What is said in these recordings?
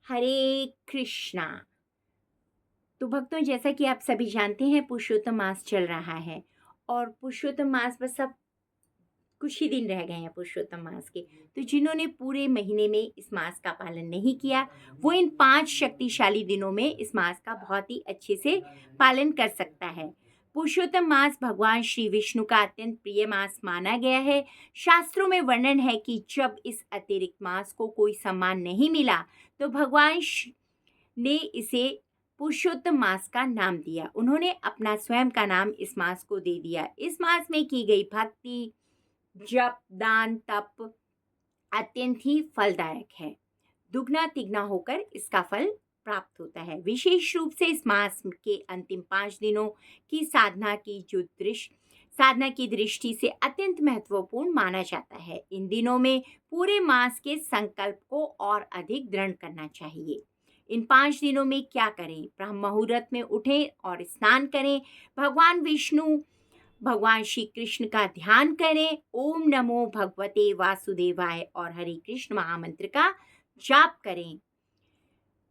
हरे कृष्णा। तो भक्तों, जैसा कि आप सभी जानते हैं, पुरुषोत्तम मास चल रहा है और पुरुषोत्तम मास बस अब कुछ ही दिन रह गए हैं पुरुषोत्तम मास के। तो जिन्होंने पूरे महीने में इस मास का पालन नहीं किया, वो इन 5 शक्तिशाली दिनों में इस मास का बहुत ही अच्छे से पालन कर सकता है। पुरुषोत्तम मास भगवान श्री विष्णु का अत्यंत प्रिय मास माना गया है। शास्त्रों में वर्णन है कि जब इस अतिरिक्त मास को कोई सम्मान नहीं मिला, तो भगवान ने इसे पुरुषोत्तम मास का नाम दिया। उन्होंने अपना स्वयं का नाम इस मास को दे दिया। इस मास में की गई भक्ति, जप, दान, तप अत्यंत ही फलदायक है। दुगना तिगना होकर इसका फल प्राप्त होता है। विशेष रूप से इस मास के अंतिम 5 दिनों की साधना की दृष्टि से अत्यंत महत्वपूर्ण माना जाता है। इन दिनों में पूरे मास के संकल्प को और अधिक दृढ़ करना चाहिए। इन 5 दिनों में क्या करें? ब्रह्म मुहूर्त में उठें और स्नान करें। भगवान विष्णु, भगवान श्री कृष्ण का ध्यान करें। ओम नमो भगवते वासुदेवाय और हरे कृष्ण महामंत्र का जाप करें।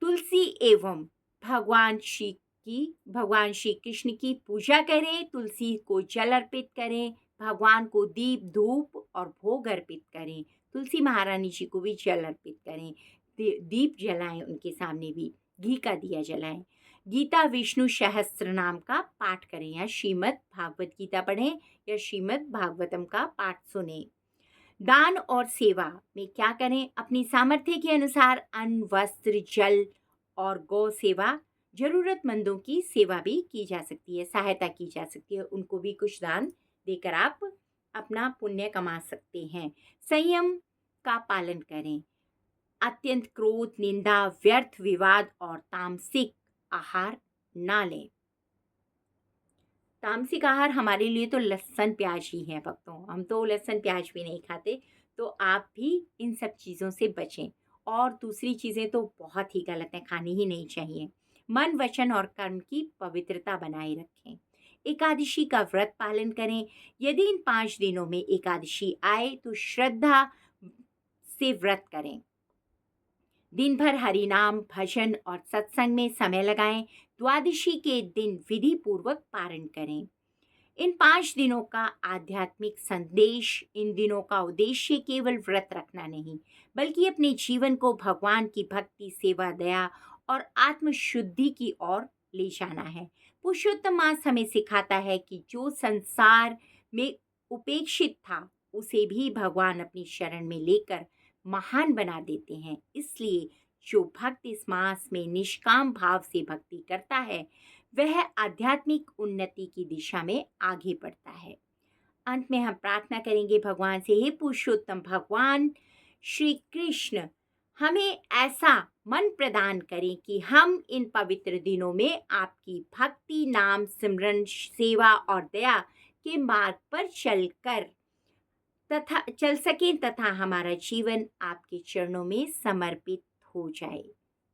तुलसी एवं भगवान श्री कृष्ण की पूजा करें। तुलसी को जल अर्पित करें। भगवान को दीप, धूप और भोग अर्पित करें। तुलसी महारानी जी को भी जल अर्पित करें। दीप जलाएं, उनके सामने भी घी का दिया जलाएं। गीता विष्णु सहस्त्र नाम का पाठ करें या श्रीमद् भागवत गीता पढ़ें या श्रीमद् भागवतम का पाठ सुनें। दान और सेवा में क्या करें? अपनी सामर्थ्य के अनुसार अन्न, वस्त्र, जल और गौ सेवा, जरूरतमंदों की सेवा भी की जा सकती है, सहायता की जा सकती है। उनको भी कुछ दान देकर आप अपना पुण्य कमा सकते हैं। संयम का पालन करें। अत्यंत क्रोध, निंदा, व्यर्थ विवाद और तामसिक आहार ना लें। तामसिक आहार हमारे लिए तो लहसुन प्याज ही है भक्तों। हम तो लहसुन प्याज भी नहीं खाते, तो आप भी इन सब चीज़ों से बचें। और दूसरी चीज़ें तो बहुत ही गलत हैं, खानी ही नहीं चाहिए। मन, वचन और कर्म की पवित्रता बनाए रखें। एकादशी का व्रत पालन करें। यदि इन 5 दिनों में एकादशी आए तो श्रद्धा से व्रत करें। दिन भर हरि नाम, भजन और सत्संग में समय लगाएं। द्वादशी के दिन विधि पूर्वक पारण करें। इन 5 दिनों का आध्यात्मिक संदेश, इन दिनों का उद्देश्य केवल व्रत रखना नहीं, बल्कि अपने जीवन को भगवान की भक्ति, सेवा, दया और आत्मशुद्धि की ओर ले जाना है। पुरुषोत्तम मास हमें सिखाता है कि जो संसार में उपेक्षित था, उसे भी भगवान अपनी शरण में लेकर महान बना देते हैं। इसलिए जो भक्त इस मास में निष्काम भाव से भक्ति करता है, वह आध्यात्मिक उन्नति की दिशा में आगे बढ़ता है। अंत में हम प्रार्थना करेंगे भगवान से, हे पुरुषोत्तम भगवान श्री कृष्ण, हमें ऐसा मन प्रदान करें कि हम इन पवित्र दिनों में आपकी भक्ति, नाम, सिमरन, सेवा और दया के मार्ग पर चल सकें तथा हमारा जीवन आपके चरणों में समर्पित हो जाए।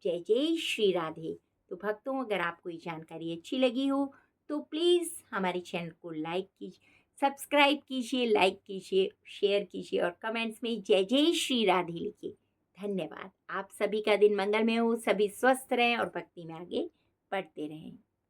जय जय श्री राधे। तो भक्तों, अगर आपको ये जानकारी अच्छी लगी हो तो प्लीज़ हमारे चैनल को लाइक कीजिए, सब्सक्राइब कीजिए, लाइक कीजिए, शेयर कीजिए और कमेंट्स में जय जय श्री राधे लिखिए। धन्यवाद। आप सभी का दिन मंगलमय हो, सभी स्वस्थ रहें और भक्ति में आगे बढ़ते रहें।